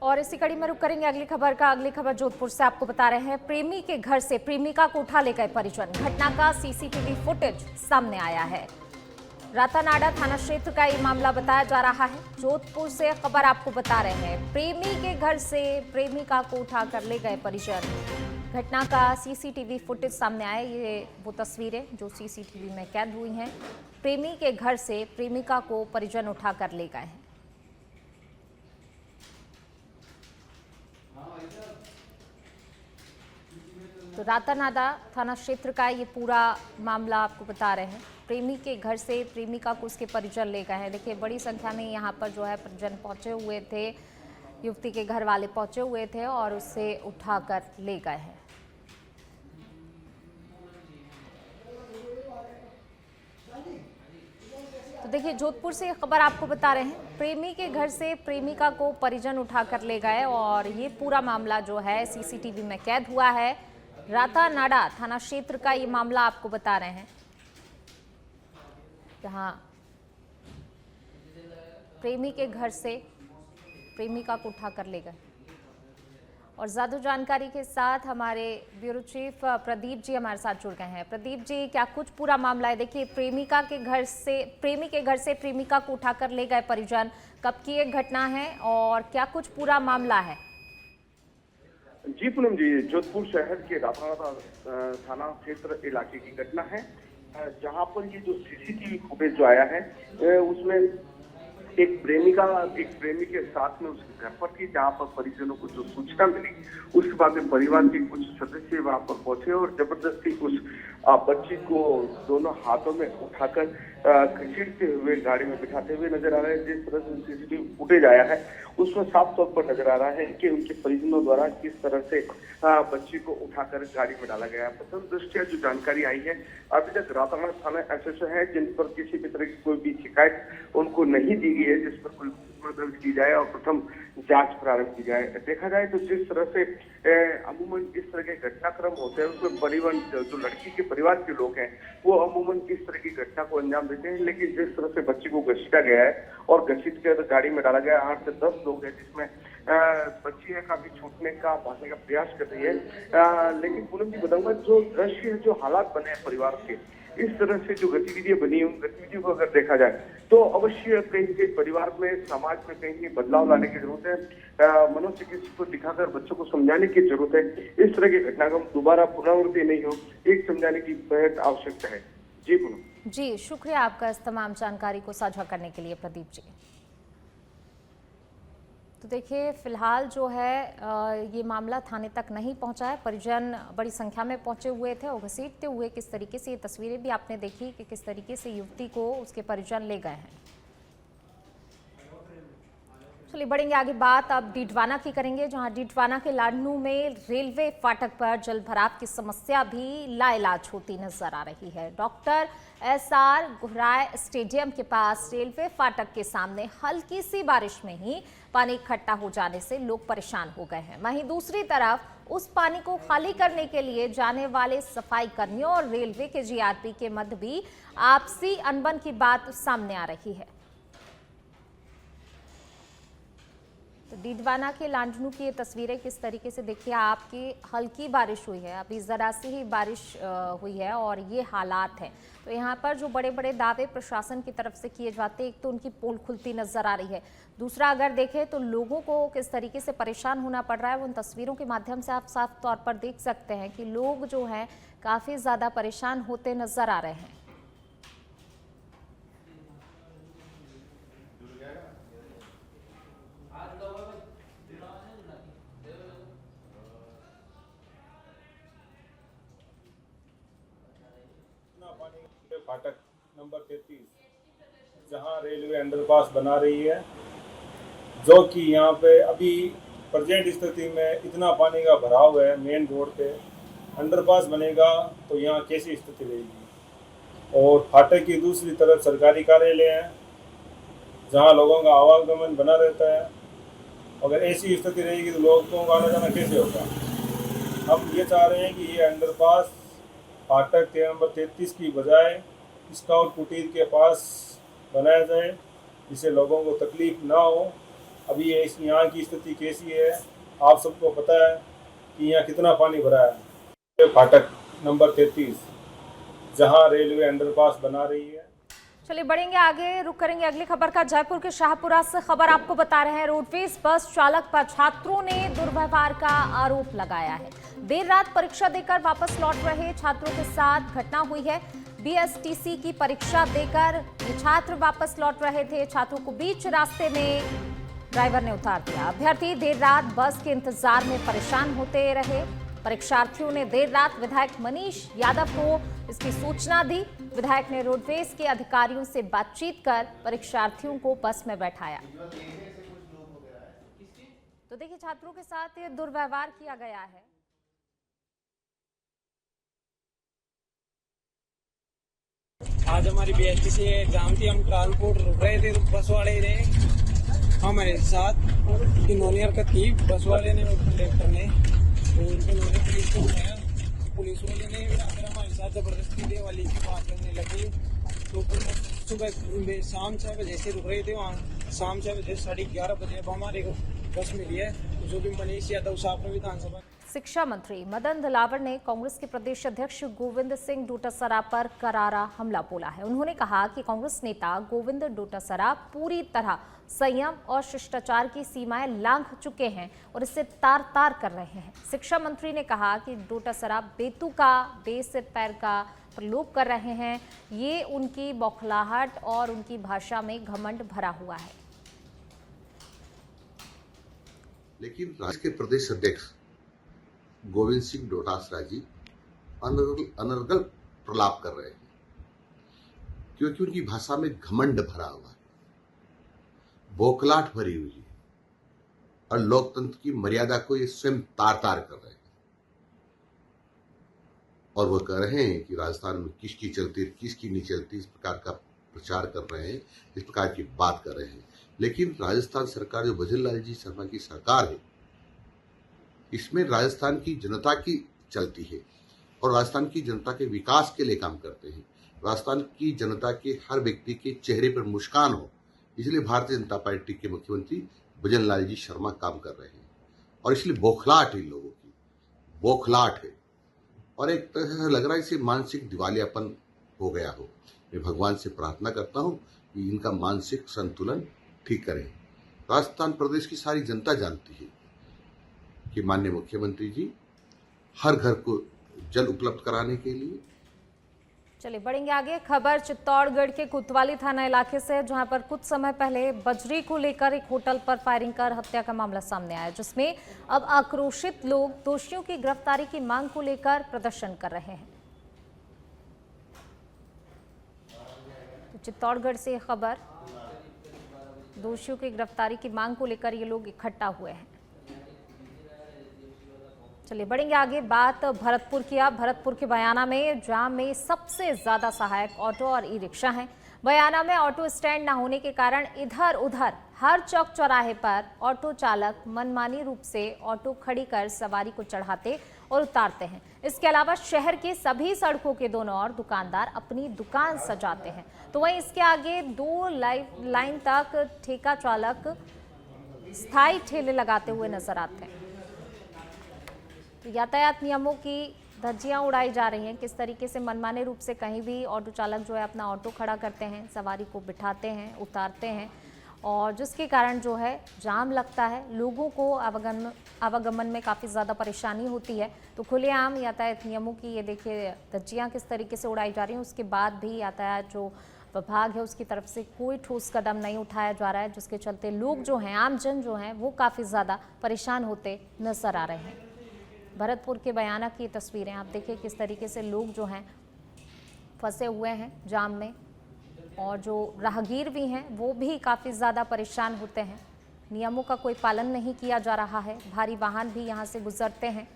और इसी कड़ी में रुक करेंगे अगली खबर का। अगली खबर जोधपुर से आपको बता रहे हैं, प्रेमी के घर से प्रेमिका को उठा ले गए परिजन। घटना का सीसीटीवी फुटेज सामने आया है। रातानाडा थाना क्षेत्र का ये मामला बताया जा रहा है। जोधपुर से खबर आपको बता रहे हैं, प्रेमी के घर से प्रेमिका को उठा कर ले गए परिजन। घटना का सीसीटीवी फुटेज सामने आया। ये वो तस्वीरें जो सीसीटीवी में कैद हुई हैं। प्रेमी के घर से प्रेमिका को परिजन उठा कर ले गए हैं। तो रातानाडा थाना क्षेत्र का ये पूरा मामला आपको बता रहे हैं। प्रेमी के घर से प्रेमिका को उसके परिजन ले गए हैं। देखिए, बड़ी संख्या में यहाँ पर जो है परिजन पहुंचे हुए थे, युवती के घर वाले पहुंचे हुए थे और उसे उठाकर ले गए हैं। तो देखिए, जोधपुर से खबर आपको बता रहे हैं, प्रेमी के घर से प्रेमिका को परिजन उठाकर ले गए और ये पूरा मामला जो है सीसीटीवी में कैद हुआ है। रातानाडा थाना क्षेत्र का ये मामला आपको बता रहे हैं, जहां प्रेमी के घर से प्रेमिका को उठाकर ले गए। और ज्यादा जानकारी के साथ हमारे ब्यूरो चीफ प्रदीप जी हमारे साथ जुड़ गए हैं। प्रदीप जी, क्या कुछ पूरा मामला है? देखिए, प्रेमी के घर से प्रेमिका को उठाकर ले गए परिजन, कब की एक घटना है और क्या कुछ पूरा मामला है? जी पूनम जी, जोधपुर शहर के रातानाडा थाना क्षेत्र इलाके की घटना है, जहां पर ये जो सीसीटीवी फुटेज जो आया है उसमें एक प्रेमिका एक प्रेमी के साथ में उसके घर पर थी, जहां पर परिजनों को जो सूचना मिली उसके बाद में परिवार के कुछ सदस्य वहां पर पहुंचे और जबरदस्ती उस बच्ची को दोनों हाथों में उठाकर घसीटते हुए गाड़ी में बिठाते हुए नजर आ रहे हैं। जिस तरह से सीसीटीवी फुटेज आया है उसमें साफ तौर पर नजर आ रहा है कि उनके परिजनों द्वारा किस तरह से बच्ची को उठाकर गाड़ी में डाला गया। प्रथम दृष्टया जो जानकारी आई है, अभी तक रातानाडा थाना एसएचओ है जिन पर किसी भी तरह की कोई भी शिकायत उनको नहीं दी गई है जिस पर कोई दर्ज की जाए और प्रथम जांच प्रारंभ की जाए। देखा जाए तो जिस तरह से अमूमन इस तरह के घटनाक्रम होते हैं उसमें परिवार जो लड़की के परिवार के लोग हैं वो अमूमन इस तरह की घटना को अंजाम देते हैं, लेकिन जिस तरह से बच्ची को घसीटा गया है और घसीट कर गाड़ी में डाला गया, 8 से 10 लोग हैं जिसमें बच्ची है काफी छूटने का भागने का प्रयास कर रही है। लेकिन पूनम जी बताऊंगा, जो दृश्य जो हालात बने हैं परिवार के, इस तरह से जो गतिविधियां बनी उन गतिविधियों को अगर देखा जाए तो अवश्य कहीं कहीं परिवार में समाज में कहीं बदलाव लाने की जरूरत है। मनोचिकित्सक को दिखाकर बच्चों को समझाने की जरूरत है। इस तरह की घटनाक्रम दोबारा पुनरावृत्ति नहीं हो, एक समझाने की बेहद आवश्यकता है। जी पूनम जी, शुक्रिया आपका इस तमाम जानकारी को साझा करने के लिए प्रदीप जी। तो देखिए, फिलहाल जो है ये मामला थाने तक नहीं पहुंचा है। परिजन बड़ी संख्या में पहुंचे हुए थे और घसीटते हुए किस तरीके से, ये तस्वीरें भी आपने देखी कि किस तरीके से युवती को उसके परिजन ले गए हैं। चलिए बढ़ेंगे आगे, बात अब डीडवाना की करेंगे, जहां डीडवाना के लाडनू में रेलवे फाटक पर जल भराव की समस्या भी लाइलाज होती नजर आ रही है। डॉक्टर SR गुहराय स्टेडियम के पास रेलवे फाटक के सामने हल्की सी बारिश में ही पानी इकट्ठा हो जाने से लोग परेशान हो गए हैं। वहीं दूसरी तरफ उस पानी को खाली करने के लिए जाने वाले सफाई कर्मियों और रेलवे के GRP के मध्य भी आपसी अनबन की बात सामने आ रही है। तो डीडवाना के लांडनू की ये तस्वीरें किस तरीके से, देखिए आपकी हल्की बारिश हुई है, अभी ज़रा सी ही बारिश हुई है और ये हालात हैं। तो यहाँ पर जो बड़े बड़े दावे प्रशासन की तरफ से किए जाते हैं, एक तो उनकी पोल खुलती नजर आ रही है, दूसरा अगर देखें तो लोगों को किस तरीके से परेशान होना पड़ रहा है, उन तस्वीरों के माध्यम से आप साफ तौर पर देख सकते हैं कि लोग जो हैं काफ़ी ज़्यादा परेशान होते नजर आ रहे हैं। फाटक नंबर 33 जहां रेलवे अंडरपास बना रही है, जो कि यहाँ पे अभी प्रेजेंट स्थिति में इतना पानी का भराव है, मेन रोड पे अंडरपास बनेगा तो यहाँ कैसी स्थिति रहेगी। और फाटक की दूसरी तरफ सरकारी कार्यालय है जहाँ लोगों का आवागमन बना रहता है। अगर ऐसी स्थिति रहेगी तो लोगों का आना जाना कैसे होगा। हम ये चाह रहे हैं कि ये अंडरपास फाटक नंबर 33 की बजाय स्काउट कुटीर के पास बनाया जाए, जिससे लोगों को तकलीफ ना हो अभी ये यहाँ की स्थिति कैसी है आप सबको पता है कि यहाँ कितना पानी भरा है। फाटक नंबर 33 जहाँ रेलवे अंडरपास बना रही है। चलिए बढ़ेंगे आगे, रुक करेंगे अगली खबर का। जयपुर के शाहपुरा से खबर आपको बता रहे हैं। रोडवेज बस चालक पर छात्रों ने दुर्व्यवहार का आरोप लगाया है। देर रात परीक्षा देकर वापस लौट रहे छात्रों के साथ घटना हुई है। बीएसटीसी की परीक्षा देकर ये छात्र वापस लौट रहे थे। छात्रों को बीच रास्ते में ड्राइवर ने उतार दिया। अभ्यर्थी देर रात बस के इंतजार में परेशान होते रहे। परीक्षार्थियों ने देर रात विधायक मनीष यादव को इसकी सूचना दी। विधायक ने रोडवेज के अधिकारियों से बातचीत कर परीक्षार्थियों को बस में बैठाया। तो देखिए छात्रों के साथ ये दुर्व्यवहार किया गया है। आज हमारी बीएसटीसी एग्जाम थी, हम ट्रांसपोर्ट रुक रहे थे, तो बस वाले ने हमारे साथ इन्होंने हरकत की। बस वाले ने और कंडक्टर ने, तो इन्होंने पुलिस को बुलाया। पुलिस वाले ने अगर हमारे साथ जबरदस्ती दे वाली की बात करने लगी। तो सुबह शाम 6 बजे से रुक रहे थे वहाँ। शाम 6 बजे 11:30 बजे अब हमारे को बस मिली है, जो भी मनीष यादव साहब विधानसभा। शिक्षा मंत्री मदन दिलावर ने कांग्रेस के प्रदेश अध्यक्ष गोविंद सिंह डोटासरा पर करारा हमला बोला है। उन्होंने कहा कि कांग्रेस नेता गोविंद डोटासरा पूरी तरह संयम और शिष्टाचार की सीमाएं लांघ चुके हैं और इसे तार तार कर रहे हैं। शिक्षा मंत्री ने कहा कि डोटासरा बेतुका बेसिर पैर का प्रलोभ कर रहे हैं। ये उनकी बौखलाहट और उनकी भाषा में घमंड भरा हुआ है। लेकिन राज्य के प्रदेश अध्यक्ष गोविंद सिंह डोटासरा जी अनर्गल प्रलाप कर रहे हैं, क्योंकि उनकी भाषा में घमंड भरा हुआ है, बौखलाहट भरी हुई है और लोकतंत्र की मर्यादा को ये स्वयं तार तार कर रहे हैं। और वो कह रहे हैं कि राजस्थान में किसकी चलती किसकी नहीं चलती, इस प्रकार का प्रचार कर रहे हैं, इस प्रकार की बात कर रहे हैं। लेकिन राजस्थान सरकार जो भजन लाल जी शर्मा की सरकार है, इसमें राजस्थान की जनता की चलती है और राजस्थान की जनता के विकास के लिए काम करते हैं। राजस्थान की जनता के हर व्यक्ति के चेहरे पर मुस्कान हो, इसलिए भारतीय जनता पार्टी के मुख्यमंत्री भजन लाल जी शर्मा काम कर रहे हैं। और इसलिए बौखलाहट है, लोगों की बौखलाहट है और एक तरह से लग रहा है इसे मानसिक दिवालियापन हो गया हो। मैं भगवान से प्रार्थना करता हूं कि इनका मानसिक संतुलन ठीक करें। राजस्थान प्रदेश की सारी जनता जानती है कि माननीय मुख्यमंत्री जी हर घर को जल उपलब्ध कराने के लिए। चलिए बढ़ेंगे आगे। खबर चित्तौड़गढ़ के कोतवाली थाना इलाके से, जहां पर कुछ समय पहले बजरी को लेकर एक होटल पर फायरिंग कर हत्या का मामला सामने आया, जिसमें अब आक्रोशित लोग दोषियों की गिरफ्तारी की मांग को लेकर प्रदर्शन कर रहे हैं। तो चित्तौड़गढ़ से खबर, दोषियों की गिरफ्तारी की मांग को लेकर ये लोग इकट्ठा हुए हैं। चलिए बढ़ेंगे आगे। बात भरतपुर की। भरतपुर के बयाना में जाम में सबसे ज्यादा सहायक ऑटो और ई रिक्शा हैं। बयाना में ऑटो स्टैंड न होने के कारण इधर उधर हर चौक चौराहे पर ऑटो चालक मनमानी रूप से ऑटो खड़ी कर सवारी को चढ़ाते और उतारते हैं। इसके अलावा शहर के सभी सड़कों के दोनों ओर दुकानदार अपनी दुकान सजाते हैं। तो वहीं इसके आगे 2 लाइन तक ठेका चालक स्थायी ठेले लगाते हुए नजर आते हैं। यातायात नियमों की धज्जियां उड़ाई जा रही हैं। किस तरीके से मनमाने रूप से कहीं भी ऑटो चालक जो है अपना ऑटो खड़ा करते हैं, सवारी को बिठाते हैं, उतारते हैं और जिसके कारण जो है जाम लगता है। लोगों को आवागमन में काफ़ी ज़्यादा परेशानी होती है। तो खुलेआम यातायात नियमों की ये देखिए धज्जियां किस तरीके से उड़ाई जा रही हैं। उसके बाद भी यातायात जो विभाग है उसकी तरफ से कोई ठोस कदम नहीं उठाया जा रहा है, जिसके चलते लोग जो हैं, आमजन जो हैं, वो काफ़ी ज़्यादा परेशान होते नजर आ रहे हैं। भरतपुर के बयाना की तस्वीरें आप देखिए किस तरीके से लोग जो हैं फंसे हुए हैं जाम में और जो राहगीर भी हैं वो भी काफ़ी ज़्यादा परेशान होते हैं। नियमों का कोई पालन नहीं किया जा रहा है। भारी वाहन भी यहाँ से गुजरते हैं।